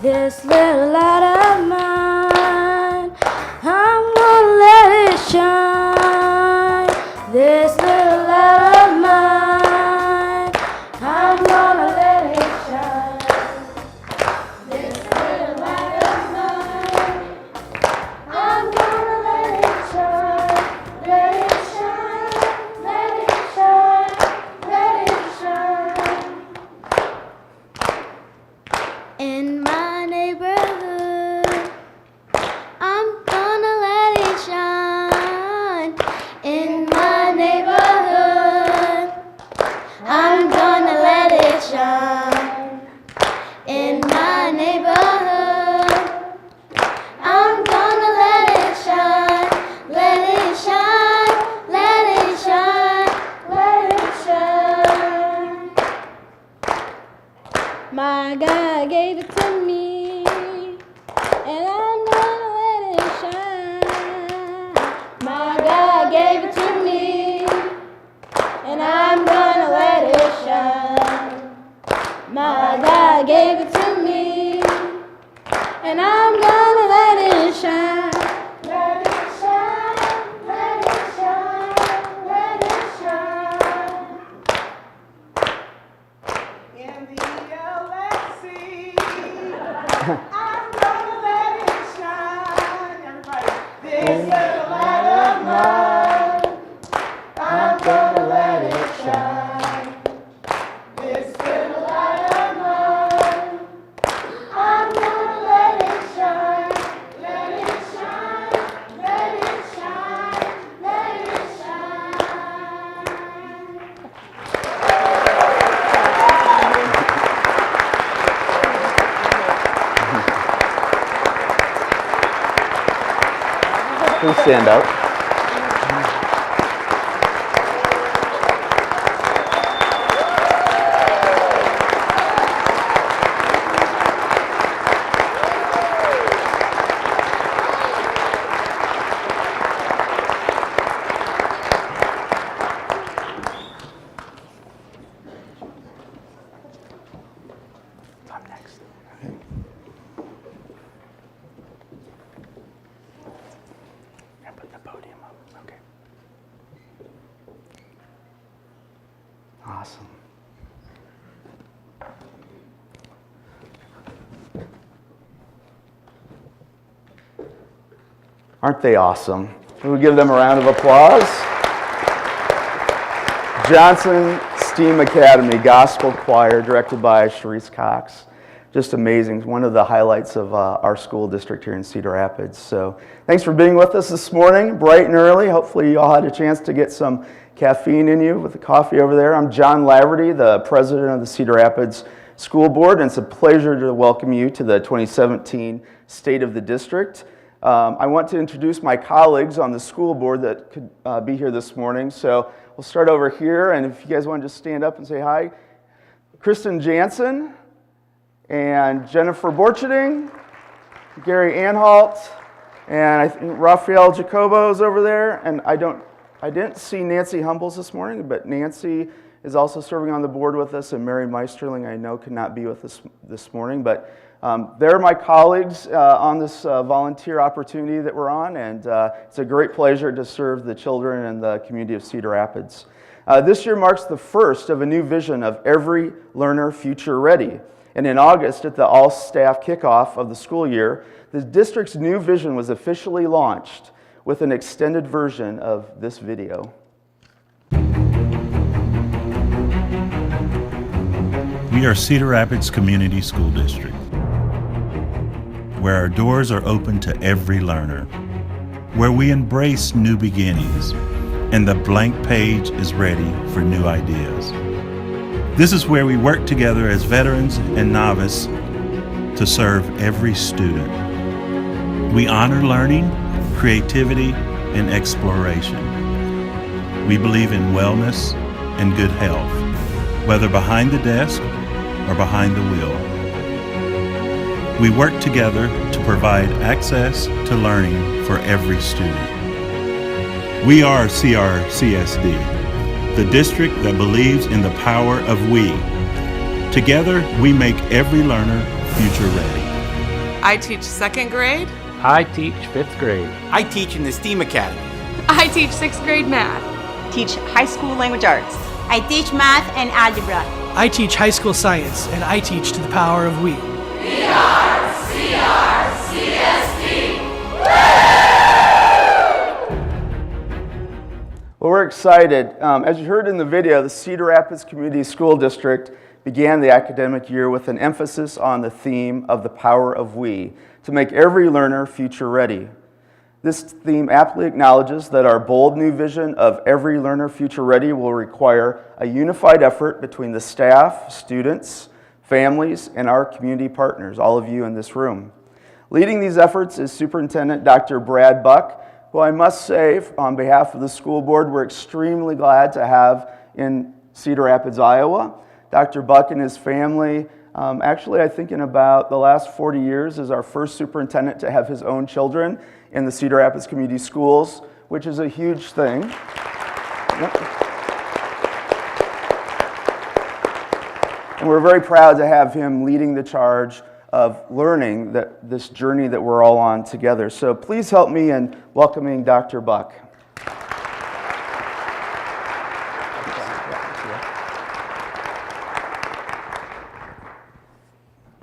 this little light of mine, I'm gonna let it shine. This little light of mine, I'm gonna let it shine. This little light of mine, I'm gonna let it shine. Let it shine, let it shine, let it shine. In my neighborhood, I'm gonna let it shine. In my neighborhood, I'm gonna let it shine. In my neighborhood, I'm gonna let it shine. Let it shine, let it shine, let it shine. My God gave it to me, and I'm gonna let it shine. My God gave it to me, and I'm gonna let it shine. My God gave it to me, and I'm gonna let it shine. Let it shine, let it shine, let it shine. In the LSC, I'm gonna let it shine. Everybody, this little light of mine, I'm gonna let it shine. This little light of mine, I'm gonna let it shine. Let it shine, let it shine, let it shine. Please stand up. I'm next. Okay. I'm putting the podium up. Okay. Awesome. Aren't they awesome? Can we give them a round of applause? Johnson STEAM Academy Gospel Choir, directed by Sharice Cox. Just amazing. One of the highlights of our school district here in Cedar Rapids. So thanks for being with us this morning, bright and early. Hopefully you all had a chance to get some caffeine in you with the coffee over there. I'm John Laverty, the president of the Cedar Rapids School Board, and it's a pleasure to welcome you to the 2017 State of the District. I want to introduce my colleagues on the school board that could be here this morning. So we'll start over here, and if you guys want to just stand up and say hi. Kristen Jansen and Jennifer Borcherding, Gary Anhalt, and I think Raphael Jacobo is over there. And I didn't see Nancy Humbles this morning, but Nancy is also serving on the board with us, and Mary Meisterling I know could not be with us this morning, but they're my colleagues on this volunteer opportunity that we're on, and it's a great pleasure to serve the children and the community of Cedar Rapids. This year marks the first of a new vision of Every Learner Future Ready, and in August at the all-staff kickoff of the school year, the district's new vision was officially launched with an extended version of this video. We are Cedar Rapids Community School District, where our doors are open to every learner, where we embrace new beginnings, and the blank page is ready for new ideas. This is where we work together as veterans and novice to serve every student. We honor learning, creativity, and exploration. We believe in wellness and good health, whether behind the desk or behind the wheel. We work together to provide access to learning for every student. We are CRCSD, the district that believes in the power of we. Together, we make every learner future ready. I teach second grade. I teach 5th grade. I teach in the STEAM Academy. I teach 6th grade math. Teach high school language arts. I teach math and algebra. I teach high school science, and I teach to the power of we. We are CRCSD. Well, we're excited. As you heard in the video, the Cedar Rapids Community School District began the academic year with an emphasis on the theme of the power of we, to make every learner future ready. This theme aptly acknowledges that our bold new vision of every learner future ready will require a unified effort between the staff, students, families, and our community partners, all of you in this room. Leading these efforts is Superintendent Dr. Brad Buck, who I must say, on behalf of the school board, we're extremely glad to have in Cedar Rapids, Iowa. Dr. Buck and his family, actually I think in about the last 40 years, is our first superintendent to have his own children in the Cedar Rapids Community Schools, which is a huge thing. Yep. And we're very proud to have him leading the charge of learning this journey that we're all on together. So please help me in welcoming Dr. Buck.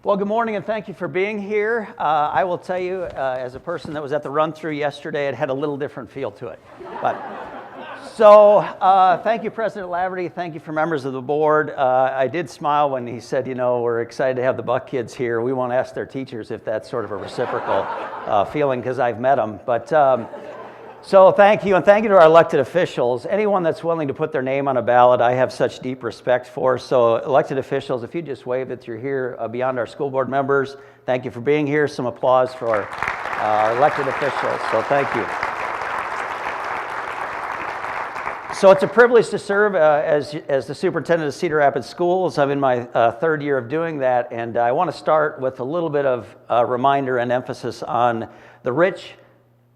Well, good morning and thank you for being here. I will tell you, as a person that was at the run-through yesterday, it had a little different feel to it. So thank you, President Laverty. Thank you for members of the board. I did smile when he said, you know, we're excited to have the Buck kids here. We won't ask their teachers if that's sort of a reciprocal feeling because I've met them. But so thank you, and thank you to our elected officials. Anyone that's willing to put their name on a ballot, I have such deep respect for. So elected officials, if you just wave that you're here beyond our school board members, thank you for being here. Some applause for our elected officials, so thank you. So it's a privilege to serve as the superintendent of Cedar Rapids Schools. I'm in my third year of doing that, and I want to start with a little bit of a reminder and emphasis on the rich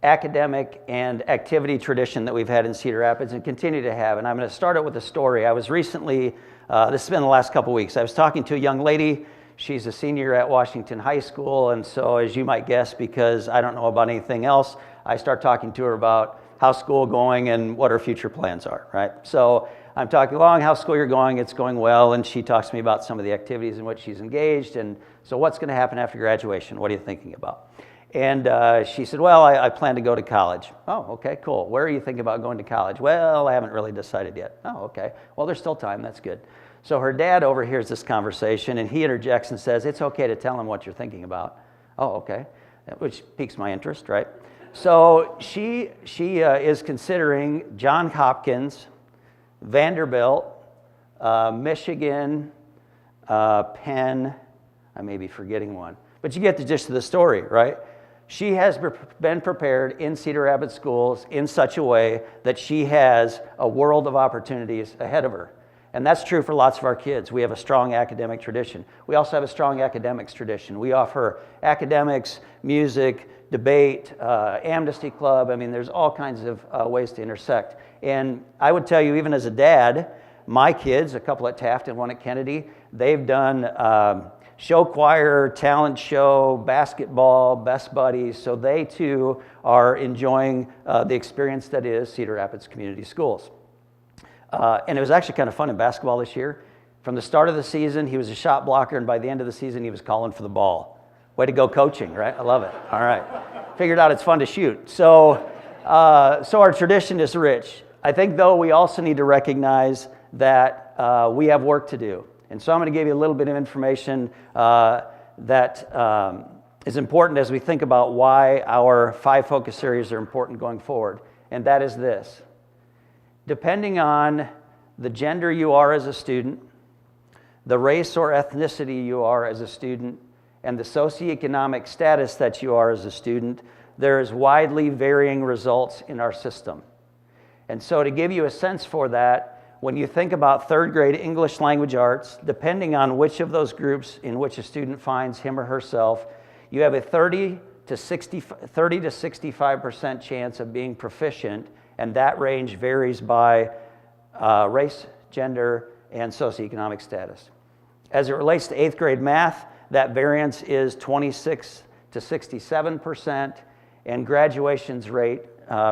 academic and activity tradition that we've had in Cedar Rapids and continue to have. And I'm going to start it with a story. I was recently, this has been the last couple weeks, I was talking to a young lady. She's a senior at Washington High School, and so as you might guess, because I don't know about anything else, I start talking to her about how's school going and what her future plans are, right? So I'm talking along, how's school you're going, it's going well, and she talks to me about some of the activities in which she's engaged, and so what's going to happen after graduation? What are you thinking about? And she said, well, I plan to go to college. Oh, okay, cool. Where are you thinking about going to college? Well, I haven't really decided yet. Oh, okay. Well, there's still time. That's good. So her dad overhears this conversation, and he interjects and says, it's okay to tell him what you're thinking about. Oh, okay, which piques my interest, right? So she is considering Johns Hopkins, Vanderbilt, Michigan, Penn. I may be forgetting one. But you get the gist of the story, right? She has been prepared in Cedar Rapids schools in such a way that she has a world of opportunities ahead of her. And that's true for lots of our kids. We have a strong academic tradition. We also have a strong academics tradition. We offer academics, music, debate, Amnesty Club. I mean, there's all kinds of ways to intersect. And I would tell you, even as a dad, my kids, a couple at Taft and one at Kennedy, they've done show choir, talent show, basketball, best buddies, so they too are enjoying the experience that is Cedar Rapids Community Schools. And it was actually kind of fun in basketball this year. From the start of the season, he was a shot blocker, and by the end of the season, he was calling for the ball. Way to go coaching, right? I love it. All right. Figured out it's fun to shoot. So our tradition is rich. I think, though, we also need to recognize that we have work to do. And so I'm going to give you a little bit of information that is important as we think about why our 5 focus areas are important going forward. And that is this. Depending on the gender you are as a student, the race or ethnicity you are as a student, and the socioeconomic status that you are as a student, there is widely varying results in our system. And so to give you a sense for that, when you think about third grade English language arts, depending on which of those groups in which a student finds him or herself, you have a 30 to 65% chance of being proficient, and that range varies by race, gender, and socioeconomic status. As it relates to 8th grade math, that variance is 26 to 67%, and graduations rate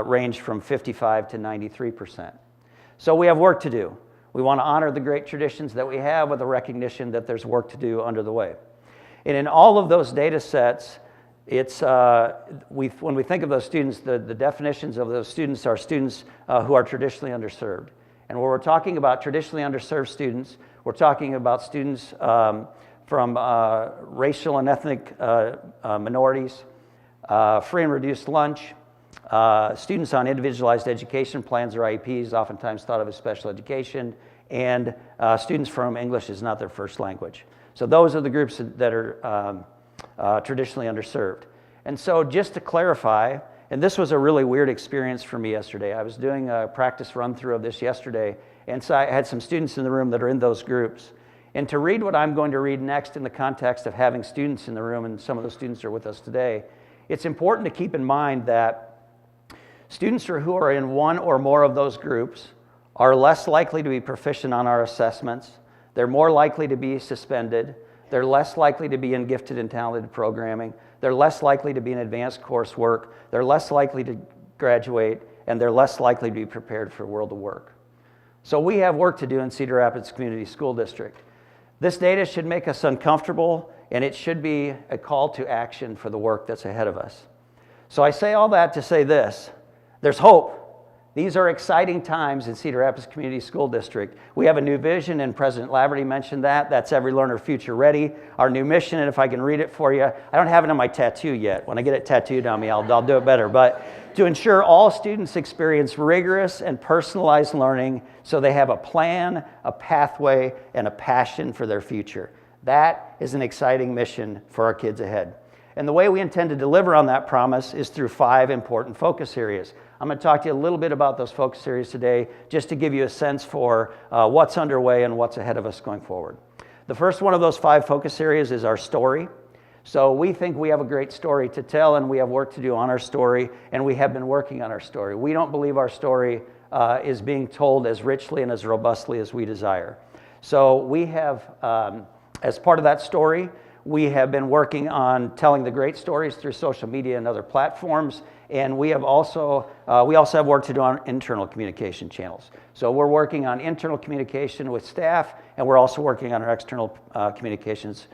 ranged from 55 to 93%. So we have work to do. We want to honor the great traditions that we have with a recognition that there's work to do under the way. And in all of those data sets, it's, when we think of those students, the definitions of those students are students who are traditionally underserved. And when we're talking about traditionally underserved students, we're talking about students from racial and ethnic minorities, free and reduced lunch, students on individualized education plans or IEPs, oftentimes thought of as special education, and students from English is not their first language. So those are the groups that are traditionally underserved. And so just to clarify, and this was a really weird experience for me yesterday. I was doing a practice run through of this yesterday, and so I had some students in the room that are in those groups. And to read what I'm going to read next in the context of having students in the room, and some of those students are with us today, it's important to keep in mind that students who are in one or more of those groups are less likely to be proficient on our assessments. They're more likely to be suspended. They're less likely to be in gifted and talented programming. They're less likely to be in advanced coursework. They're less likely to graduate, and they're less likely to be prepared for world of work. So we have work to do in Cedar Rapids Community School District. This data should make us uncomfortable, and it should be a call to action for the work that's ahead of us. So I say all that to say this: there's hope. These are exciting times in Cedar Rapids Community School District. We have a new vision, and President Laverty mentioned that. That's Every Learner Future Ready. Our new mission, and if I can read it for you, I don't have it on my tattoo yet. When I get it tattooed on me, I'll do it better. But to ensure all students experience rigorous and personalized learning so they have a plan, a pathway, and a passion for their future. That is an exciting mission for our kids ahead. And the way we intend to deliver on that promise is through 5 important focus areas. I'm going to talk to you a little bit about those focus areas today, just to give you a sense for what's underway and what's ahead of us going forward. The first one of those 5 focus areas is our story. So we think we have a great story to tell, and we have work to do on our story, and we have been working on our story. We don't believe our story is being told as richly and as robustly as we desire. So we have, as part of that story, we have been working on telling the great stories through social media and other platforms, and we also have work to do on internal communication channels. So we're working on internal communication with staff, and we're also working on our external communications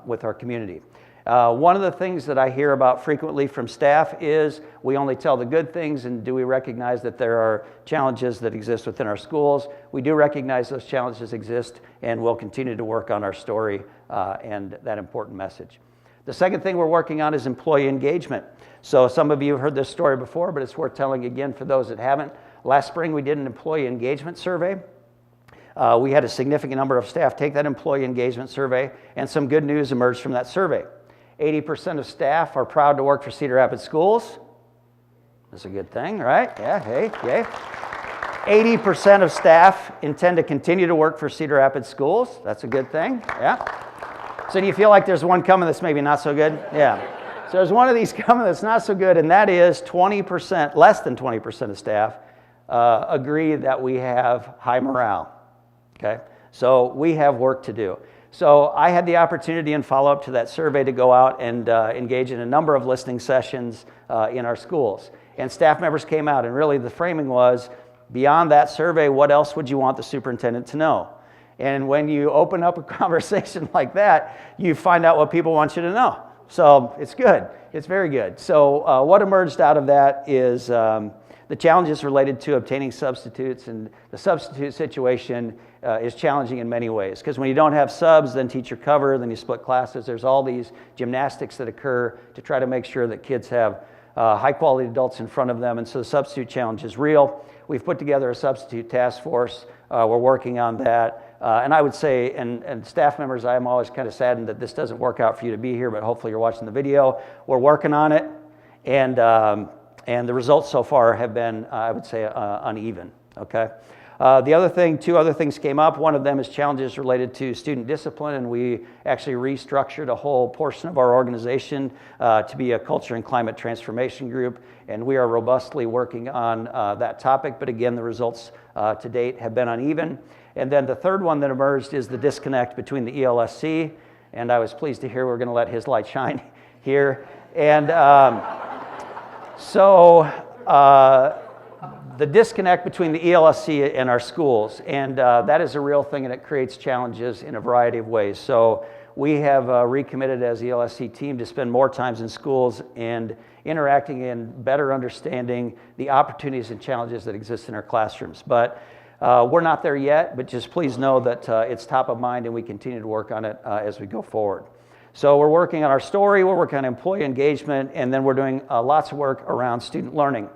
with our community. One of the things that I hear about frequently from staff is we only tell the good things, and do we recognize that there are challenges that exist within our schools? We do recognize those challenges exist, and we'll continue to work on our story and that important message. The second thing we're working on is employee engagement. So some of you have heard this story before, but it's worth telling again for those that haven't. Last spring we did an employee engagement survey. We had a significant number of staff take that employee engagement survey, and some good news emerged from that survey. 80% of staff are proud to work for Cedar Rapids Schools. That's a good thing, right? Yeah, hey, yay. 80% of staff intend to continue to work for Cedar Rapids Schools. That's a good thing, yeah. So do you feel like there's one coming that's maybe not so good? Yeah. So there's one of these coming that's not so good, and that is 20%, less than 20% of staff agree that we have high morale, okay? So we have work to do. So I had the opportunity in follow-up to that survey to go out and engage in a number of listening sessions in our schools. And staff members came out, and really the framing was, beyond that survey, what else would you want the superintendent to know? And when you open up a conversation like that, you find out what people want you to know. So it's good. It's very good. So what emerged out of that is the challenges related to obtaining substitutes, and the substitute situation is challenging in many ways, because when you don't have subs, then teacher cover, then you split classes. There's all these gymnastics that occur to try to make sure that kids have high-quality adults in front of them, and so the substitute challenge is real. We've put together a substitute task force. We're working on that. And I would say, and staff members, I'm always kind of saddened that this doesn't work out for you to be here, but hopefully you're watching the video. We're working on it, and the results so far have been, I would say, uneven, okay? Two other things came up. One of them is challenges related to student discipline, and we actually restructured a whole portion of our organization to be a culture and climate transformation group, and we are robustly working on that topic, but again, the results to date have been uneven. And then the third one that emerged is the disconnect between the ELSC, and I was pleased to hear we're going to let his light shine here. And so the disconnect between the ELSC and our schools, and that is a real thing, and it creates challenges in a variety of ways. So we have recommitted as the ELSC team to spend more time in schools and interacting and better understanding the opportunities and challenges that exist in our classrooms. But we're not there yet, but just please know that it's top of mind and we continue to work on it as we go forward. So we're working on our story, we're working on employee engagement, and then we're doing lots of work around student learning.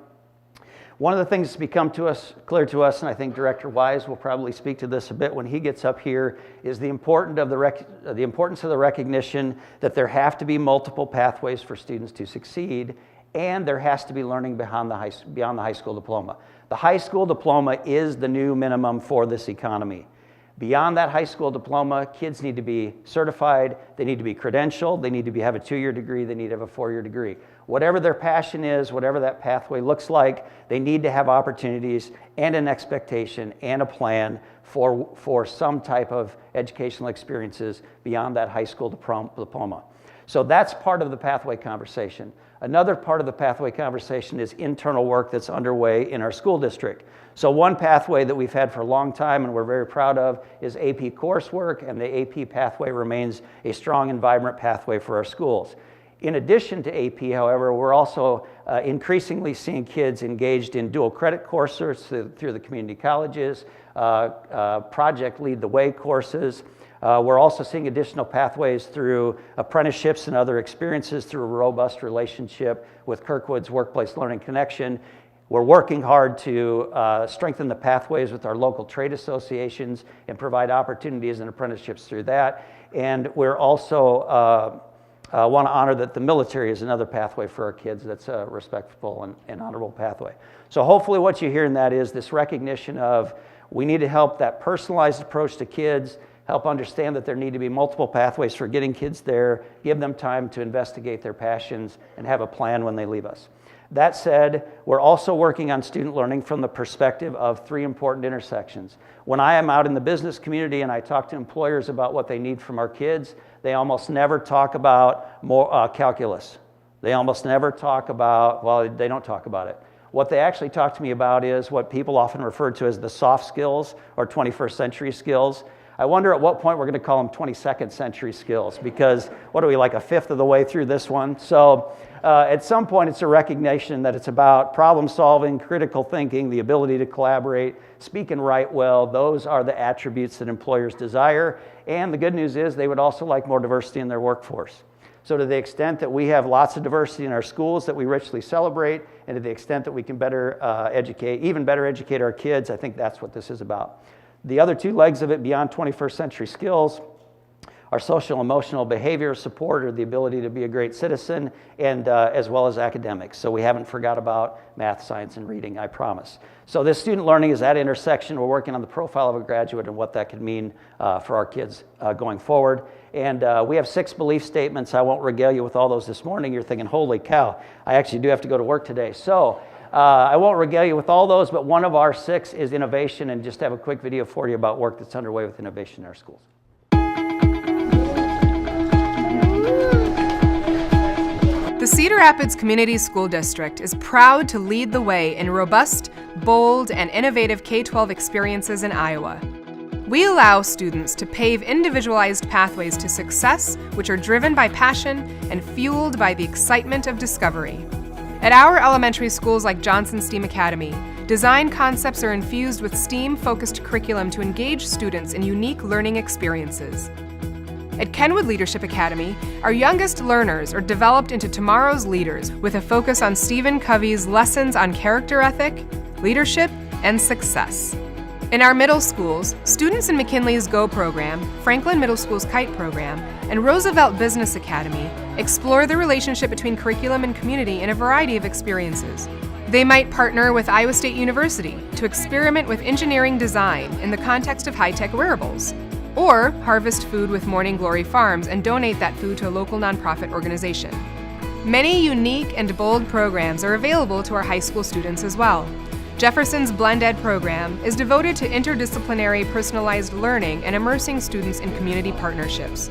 One of the things that's become clear to us, and I think Director Wise will probably speak to this a bit when he gets up here, is the importance of the recognition that there have to be multiple pathways for students to succeed, and there has to be learning beyond the high school diploma. The high school diploma is the new minimum for this economy. Beyond that high school diploma, kids need to be certified, they need to be credentialed, they need to have a 2-year degree, they need to have a 4-year degree. Whatever their passion is, whatever that pathway looks like, they need to have opportunities and an expectation and a plan for some type of educational experiences beyond that high school diploma. So that's part of the pathway conversation. Another part of the pathway conversation is internal work that's underway in our school district. So one pathway that we've had for a long time and we're very proud of is AP coursework, and the AP pathway remains a strong and vibrant pathway for our schools. In addition to AP, however, we're also increasingly seeing kids engaged in dual credit courses through the community colleges, Project Lead the Way courses. We're also seeing additional pathways through apprenticeships and other experiences through a robust relationship with Kirkwood's Workplace Learning Connection. We're working hard to strengthen the pathways with our local trade associations and provide opportunities and apprenticeships through that. And we're also want to honor that the military is another pathway for our kids that's a respectful and honorable pathway. So hopefully what you hear in that is this recognition of we need to help that personalized approach to kids, help understand that there need to be multiple pathways for getting kids there, give them time to investigate their passions, and have a plan when they leave us. That said, we're also working on student learning from the perspective of 3 important intersections. When I am out in the business community and I talk to employers about what they need from our kids, they almost never talk about calculus. They almost never talk about, well, they don't talk about it. What they actually talk to me about is what people often refer to as the soft skills or 21st century skills. I wonder at what point we're going to call them 22nd century skills, because what are we, like a fifth of the way through this one? So at some point it's a recognition that it's about problem solving, critical thinking, the ability to collaborate, speak and write well. Those are the attributes that employers desire. And the good news is they would also like more diversity in their workforce. So to the extent that we have lots of diversity in our schools that we richly celebrate, and to the extent that we can better educate our kids, I think that's what this is about. The other 2 legs of it beyond 21st century skills are social emotional behavior support, or the ability to be a great citizen, and as well as academics. So we haven't forgot about math, science, and reading, I promise. So this student learning is that intersection. We're working on the profile of a graduate and what that could mean for our kids going forward. And we have 6 belief statements. I won't regale you with all those this morning. You're thinking, holy cow, I actually do have to go to work today. So I won't regale you with all those, but one of our 6 is innovation, and just have a quick video for you about work that's underway with innovation in our schools. The Cedar Rapids Community School District is proud to lead the way in robust, bold, and innovative K-12 experiences in Iowa. We allow students to pave individualized pathways to success, which are driven by passion and fueled by the excitement of discovery. At our elementary schools like Johnson STEAM Academy, design concepts are infused with STEAM-focused curriculum to engage students in unique learning experiences. At Kenwood Leadership Academy, our youngest learners are developed into tomorrow's leaders with a focus on Stephen Covey's lessons on character ethic, leadership, and success. In our middle schools, students in McKinley's GO program, Franklin Middle School's KITE program, and Roosevelt Business Academy explore the relationship between curriculum and community in a variety of experiences. They might partner with Iowa State University to experiment with engineering design in the context of high-tech wearables, or harvest food with Morning Glory Farms and donate that food to a local nonprofit organization. Many unique and bold programs are available to our high school students as well. Jefferson's Blend Ed program is devoted to interdisciplinary personalized learning and immersing students in community partnerships.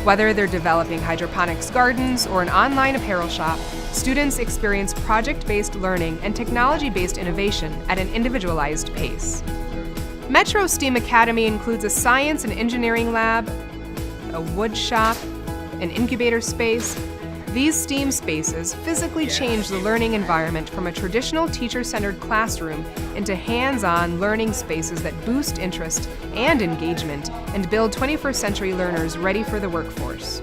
Whether they're developing hydroponics gardens or an online apparel shop, students experience project-based learning and technology-based innovation at an individualized pace. Metro STEAM Academy includes a science and engineering lab, a wood shop, an incubator space. These STEAM spaces physically change the learning environment from a traditional teacher-centered classroom into hands-on learning spaces that boost interest and engagement and build 21st century learners ready for the workforce.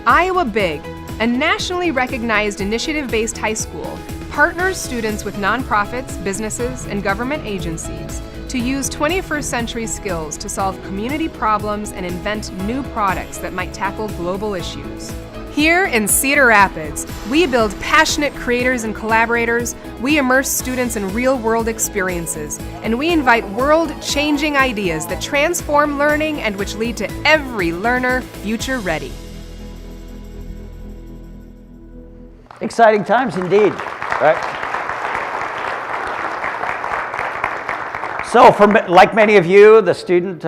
Iowa Big, a nationally recognized initiative-based high school, partners students with nonprofits, businesses, and government agencies to use 21st century skills to solve community problems and invent new products that might tackle global issues. Here in Cedar Rapids, we build passionate creators and collaborators, we immerse students in real-world experiences, and we invite world-changing ideas that transform learning and which lead to every learner future-ready. Exciting times indeed, right? So, like many of you, the student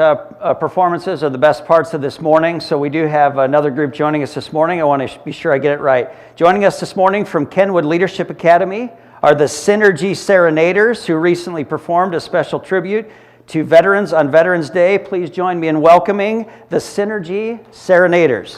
performances are the best parts of this morning. So we do have another group joining us this morning. I want to be sure I get it right. Joining us this morning from Kenwood Leadership Academy are the Synergy Serenaders, who recently performed a special tribute to veterans on Veterans Day. Please join me in welcoming the Synergy Serenaders.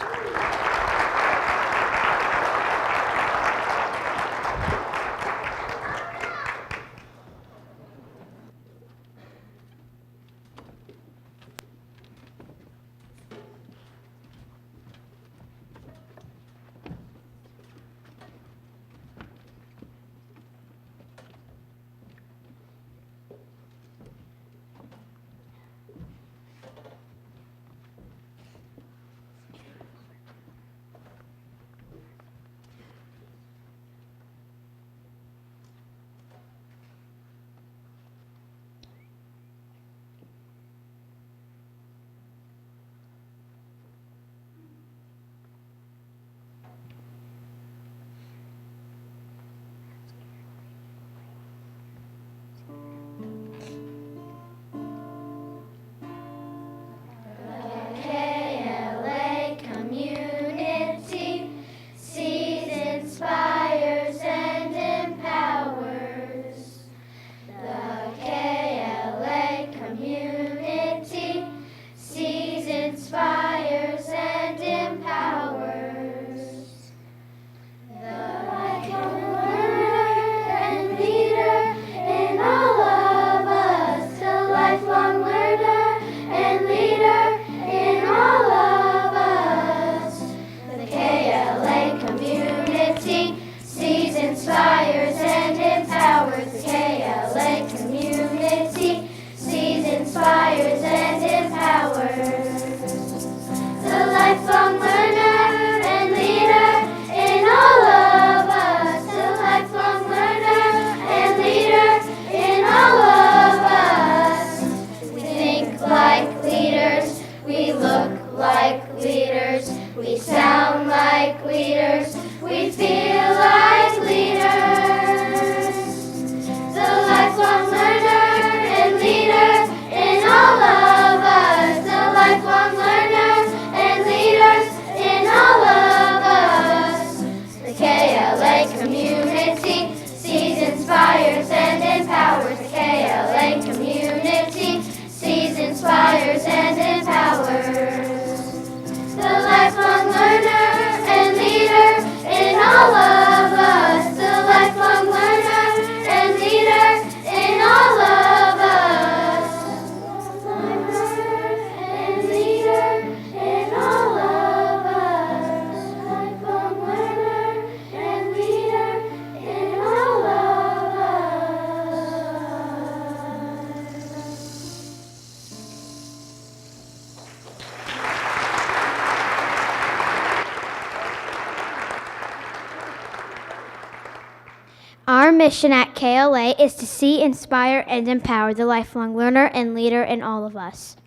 Our mission at KLA is to see, inspire, and empower the lifelong learner and leader in all of us.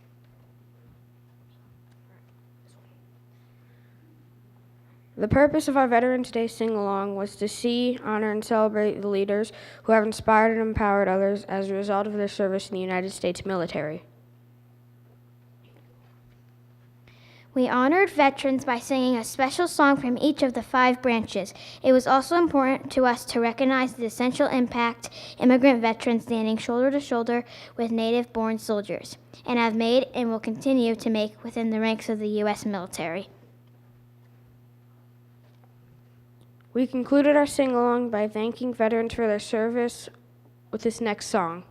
The purpose of our Veterans Day sing-along was to see, honor, and celebrate the leaders who have inspired and empowered others as a result of their service in the United States military. We honored veterans by singing a special song from each of the 5 branches. It was also important to us to recognize the essential impact immigrant veterans standing shoulder to shoulder with native-born soldiers, and have made and will continue to make within the ranks of the U.S. military. We concluded our sing-along by thanking veterans for their service with this next song.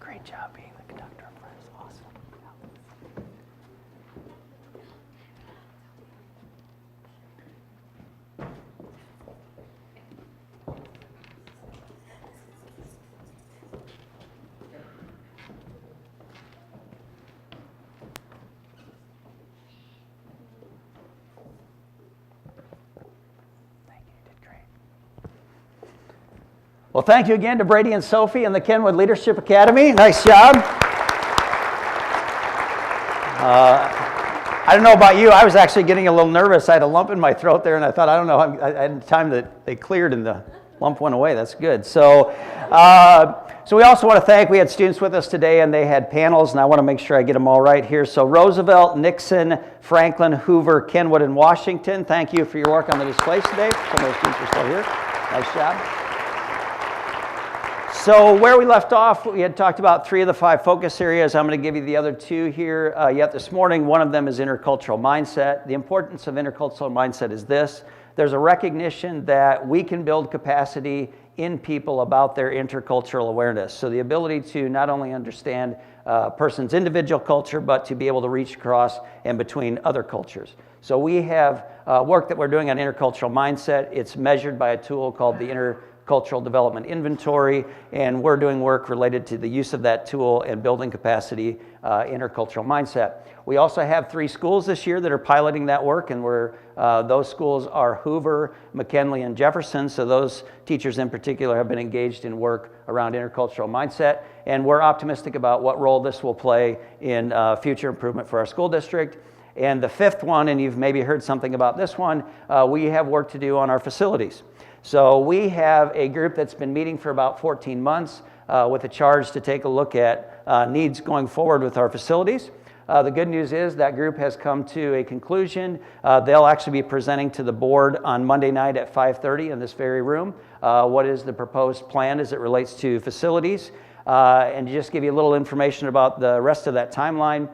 Great job being the conductor. That's awesome. Well, thank you again to Brady and Sophie and the Kenwood Leadership Academy. Nice job. I don't know about you, I was actually getting a little nervous. I had a lump in my throat there, and I thought, I don't know, I had time that they cleared in the lump went away. That's good. So we also want to thank, we had students with us today and they had panels, and I want to make sure I get them all right here. So Roosevelt, Nixon, Franklin, Hoover, Kenwood, and Washington, thank you for your work on the displays today. Some of those students are still here. Nice job. So where we left off, we had talked about 3 of the 5 focus areas. I'm going to give you the other 2 here yet this morning. One of them is intercultural mindset. The importance of intercultural mindset is this. There's a recognition that we can build capacity in people about their intercultural awareness. So the ability to not only understand a person's individual culture, but to be able to reach across and between other cultures. So we have work that we're doing on intercultural mindset. It's measured by a tool called the Intercultural Development Inventory, and we're doing work related to the use of that tool and building capacity, intercultural mindset. We also have 3 schools this year that are piloting that work, and those schools are Hoover, McKinley, and Jefferson. So those teachers in particular have been engaged in work around intercultural mindset, and we're optimistic about what role this will play in future improvement for our school district. And the 5th one, and you've maybe heard something about this one, we have work to do on our facilities. So we have a group that's been meeting for about 14 months with a charge to take a look at needs going forward with our facilities. The good news is that group has come to a conclusion. They'll actually be presenting to the board on Monday night at 5:30 in this very room. What is the proposed plan as it relates to facilities? And to just give you a little information about the rest of that timeline,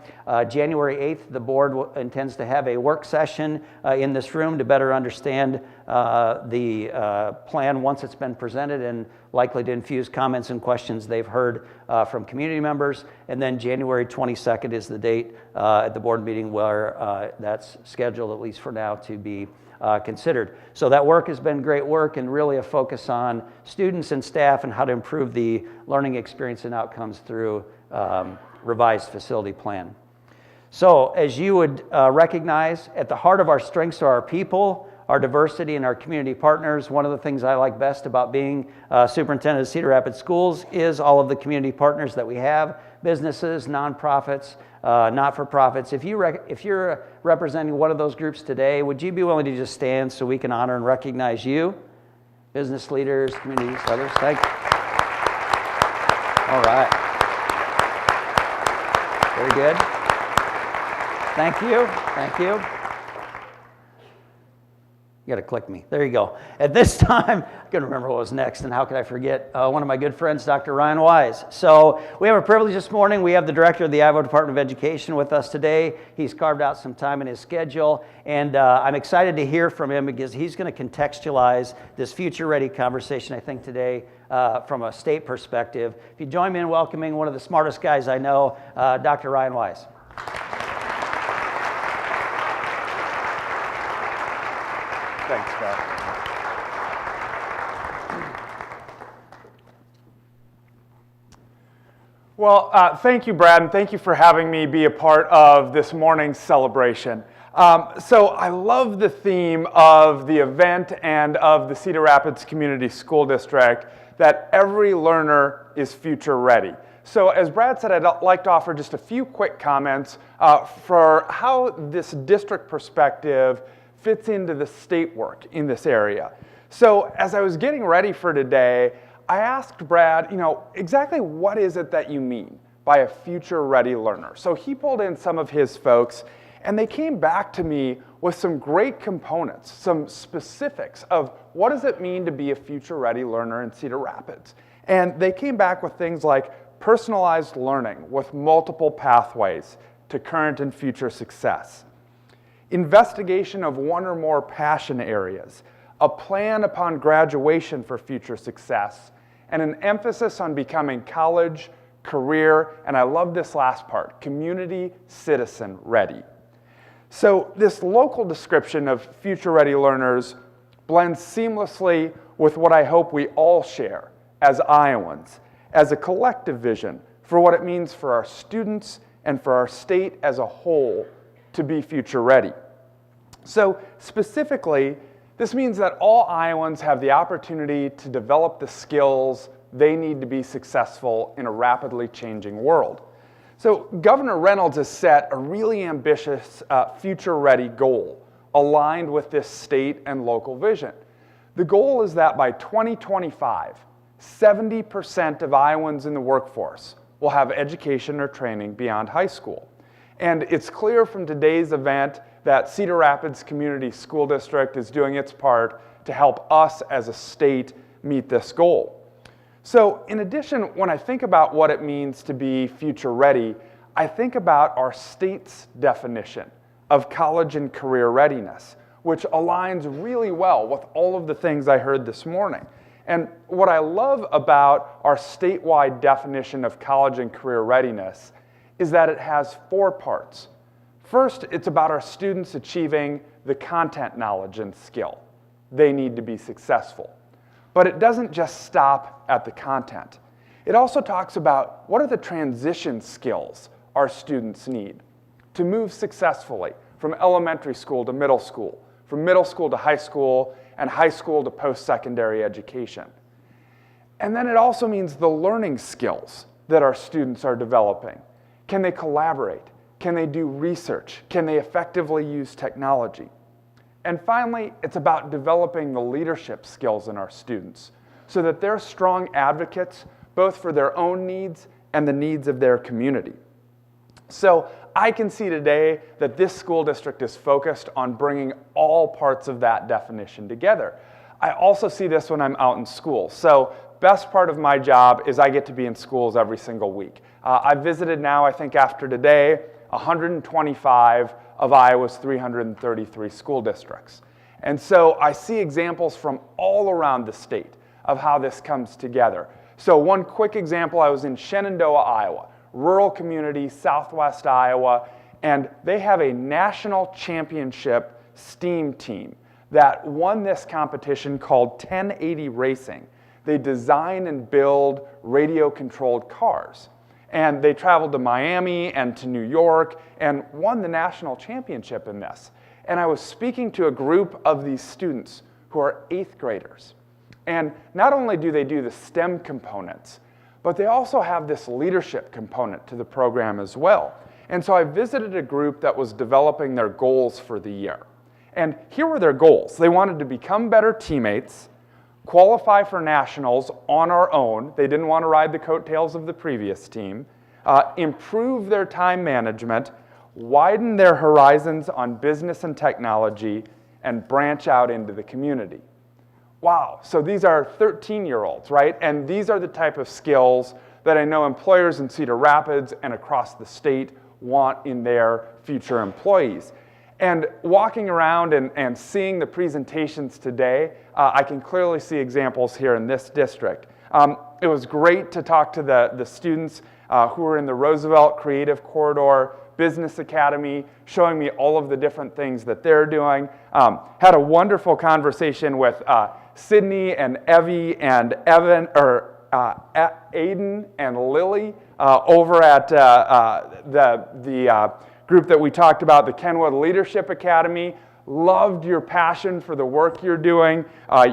January 8th, the board intends to have a work session in this room to better understand the plan once it's been presented and likely to infuse comments and questions they've heard from community members. And then January 22nd is the date at the board meeting where that's scheduled, at least for now, to be considered. So that work has been great work and really a focus on students and staff and how to improve the learning experience and outcomes through revised facility plan. So as you would recognize, at the heart of our strengths are our people, our diversity, and our community partners. One of the things I like best about being superintendent of Cedar Rapids Schools is all of the community partners that we have, businesses, nonprofits, not-for-profits. If you're representing one of those groups today, would you be willing to just stand so we can honor and recognize you? Business leaders, communities, others. Thank you. All right. Very good. Thank you. Thank you. You got to click me. There you go. At this time, I couldn't remember what was next, and how could I forget one of my good friends, Dr. Ryan Wise. So we have a privilege this morning. We have the director of the Iowa Department of Education with us today. He's carved out some time in his schedule, and I'm excited to hear from him because he's going to contextualize this future-ready conversation, I think, today from a state perspective. If you join me in welcoming one of the smartest guys I know, Dr. Ryan Wise. Thanks, Scott. Well, thank you, Brad, and thank you for having me be a part of this morning's celebration. So I love the theme of the event and of the Cedar Rapids Community School District, that every learner is future ready. So as Brad said, I'd like to offer just a few quick comments for how this district perspective fits into the state work in this area. So as I was getting ready for today, I asked Brad, exactly what is it that you mean by a future-ready learner? So he pulled in some of his folks, and they came back to me with some great components, some specifics of what does it mean to be a future-ready learner in Cedar Rapids. And they came back with things like personalized learning with multiple pathways to current and future success, investigation of one or more passion areas, a plan upon graduation for future success, and an emphasis on becoming college, career, and I love this last part, community citizen ready. So this local description of future-ready learners blends seamlessly with what I hope we all share as Iowans, as a collective vision for what it means for our students and for our state as a whole to be future ready. So specifically, this means that all Iowans have the opportunity to develop the skills they need to be successful in a rapidly changing world. So Governor Reynolds has set a really ambitious future-ready goal aligned with this state and local vision. The goal is that by 2025, 70% of Iowans in the workforce will have education or training beyond high school. And it's clear from today's event that Cedar Rapids Community School District is doing its part to help us as a state meet this goal. So in addition, when I think about what it means to be future ready, I think about our state's definition of college and career readiness, which aligns really well with all of the things I heard this morning. And what I love about our statewide definition of college and career readiness is that it has 4 parts. First, it's about our students achieving the content knowledge and skill they need to be successful. But it doesn't just stop at the content. It also talks about what are the transition skills our students need to move successfully from elementary school to middle school, from middle school to high school, and high school to post-secondary education. And then it also means the learning skills that our students are developing. Can they collaborate? Can they do research? Can they effectively use technology? And finally, it's about developing the leadership skills in our students so that they're strong advocates both for their own needs and the needs of their community. So I can see today that this school district is focused on bringing all parts of that definition together. I also see this when I'm out in school. So best part of my job is I get to be in schools every single week. I've visited now, I think after today, 125 of Iowa's 333 school districts. And so I see examples from all around the state of how this comes together. So one quick example, I was in Shenandoah, Iowa, rural community, southwest Iowa, and they have a national championship STEAM team that won this competition called 1080 Racing. They design and build radio-controlled cars. And they traveled to Miami and to New York and won the national championship in this. And I was speaking to a group of these students who are 8th graders. And not only do they do the STEM components, but they also have this leadership component to the program as well. And so I visited a group that was developing their goals for the year. And here were their goals. They wanted to become better teammates, qualify for nationals on our own. They didn't want to ride the coattails of the previous team, improve their time management, widen their horizons on business and technology, and branch out into the community. Wow, so these are 13-year-olds, right? And these are the type of skills that I know employers in Cedar Rapids and across the state want in their future employees. And walking around and seeing the presentations today, I can clearly see examples here in this district. It was great to talk to the students who were in the Roosevelt Creative Corridor Business Academy, showing me all of the different things that they're doing. Had a wonderful conversation with Sydney and Evie and Evan, or Aiden and Lily over at the group that we talked about, the Kenwood Leadership Academy. Loved your passion for the work you're doing,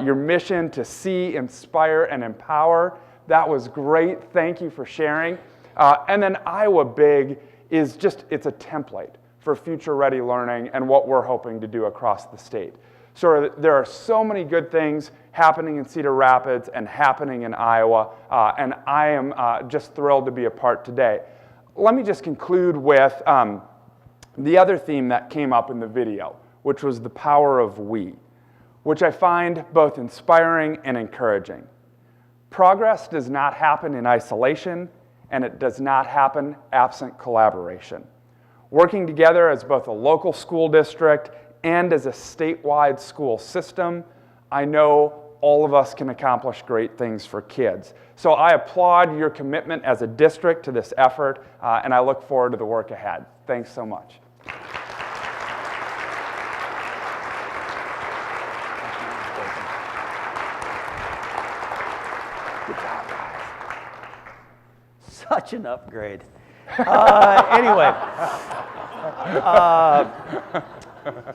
your mission to see, inspire, and empower. That was great. Thank you for sharing. And then Iowa Big is just, it's a template for future-ready learning and what we're hoping to do across the state. So there are so many good things happening in Cedar Rapids and happening in Iowa, and I am just thrilled to be a part today. Let me just conclude with the other theme that came up in the video, which was the power of we, which I find both inspiring and encouraging. Progress does not happen in isolation, and it does not happen absent collaboration. Working together as both a local school district and as a statewide school system, I know all of us can accomplish great things for kids. So I applaud your commitment as a district to this effort, and I look forward to the work ahead. Thanks so much. Good job, guys. Such an upgrade. Anyway,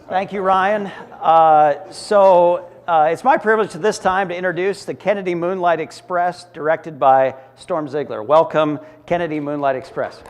thank you, Ryan. It's my privilege at this time to introduce the Kennedy Moonlight Express, directed by Storm Ziegler. Welcome, Kennedy Moonlight Express.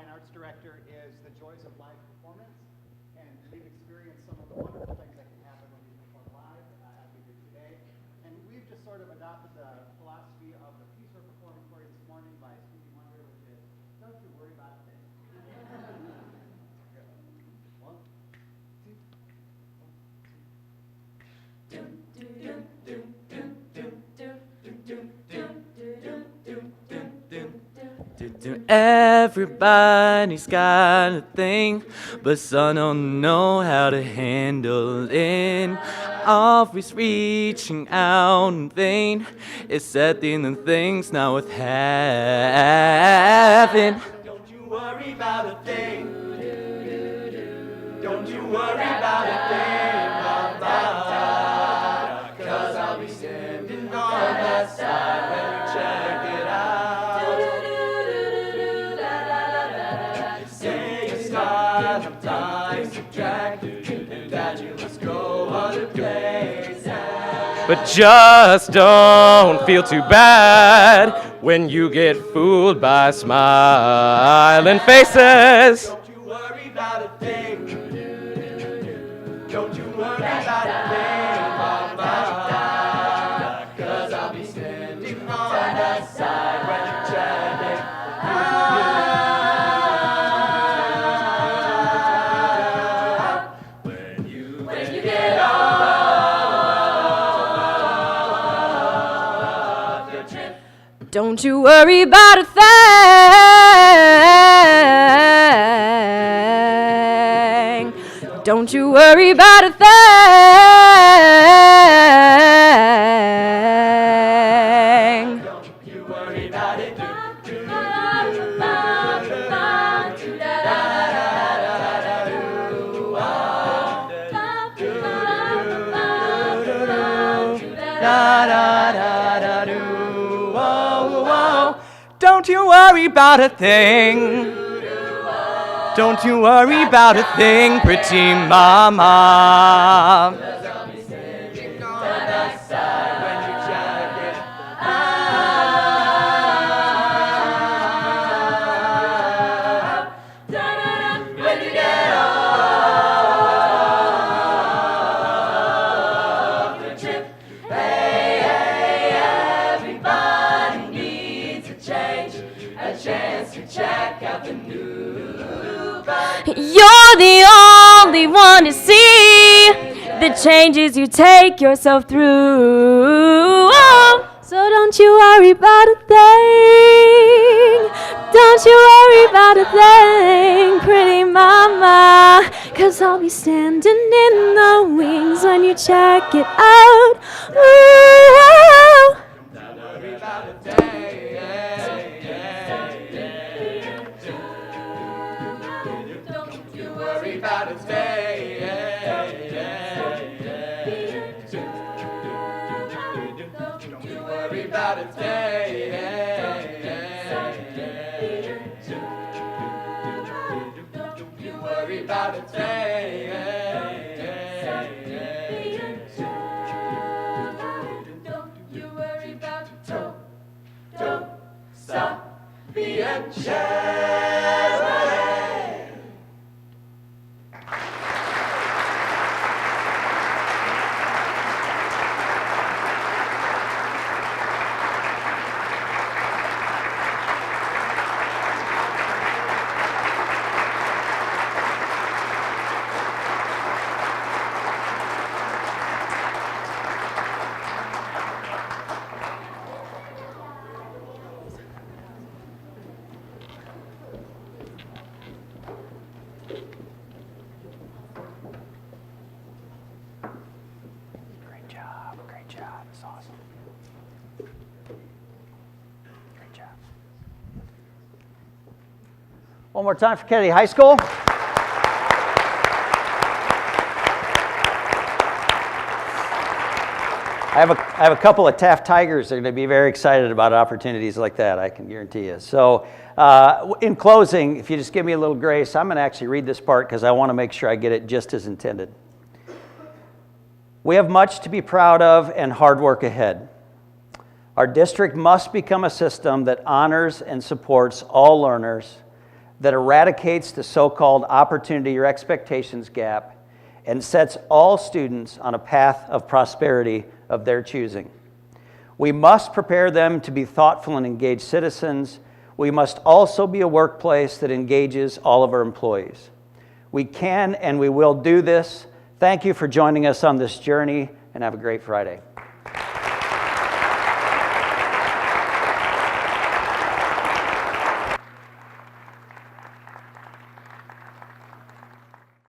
Fine Arts Director, is the joys of live performance. And we've experienced some of the wonderful things that can happen when you perform live, as we did today. And we've just sort of adopted the philosophy of the piece we're performing for you this morning by Stevie Wonder, which is, don't you worry about a thing. One, two, Everybody's got a thing, but some don't know how to handle it. Always reaching out in vain, it's setting the things not worth having. Don't you worry about a thing. Don't you worry about a thing, Mama, 'cause I'll be standing on that side when you check it out. You say it's not time to track, that you must go other places. But just don't feel too bad when you get fooled by smiling faces. Don't you worry about a thing. Don't you worry about a thing, Mama, 'cause I'll be standing on that side when you check it out. When you get off your trip. Don't you worry about a thing. Don't you worry about a thing. Don't you worry about it. Don't you worry about a thing. Don't you worry about a thing, pretty mama. I'll be standing on that side when you check it out. When you get off the trip. Hey, hey, everybody needs a change, a chance to check out the new. You're the only one to see the changes you take yourself through. Oh, so don't you worry about a thing. Don't you worry about a thing, pretty mama, 'cause I'll be standing in the wings when you check it out. Ooh. Don't worry about a thing. Don't you worry about a thing. Don't you worry about a thing. Don't you worry about a thing. Don't you worry about it. Don't stop being Chevrolet. Great job. It's awesome. Great job. One more time for Kennedy High School. I have a couple of Taft Tigers that are going to be very excited about opportunities like that, I can guarantee you. So in closing, if you just give me a little grace, I'm going to actually read this part because I want to make sure I get it just as intended. We have much to be proud of and hard work ahead. Our district must become a system that honors and supports all learners, that eradicates the so-called opportunity or expectations gap and sets all students on a path of prosperity of their choosing. We must prepare them to be thoughtful and engaged citizens. We must also be a workplace that engages all of our employees. We can and we will do this. Thank you for joining us on this journey, and have a great Friday.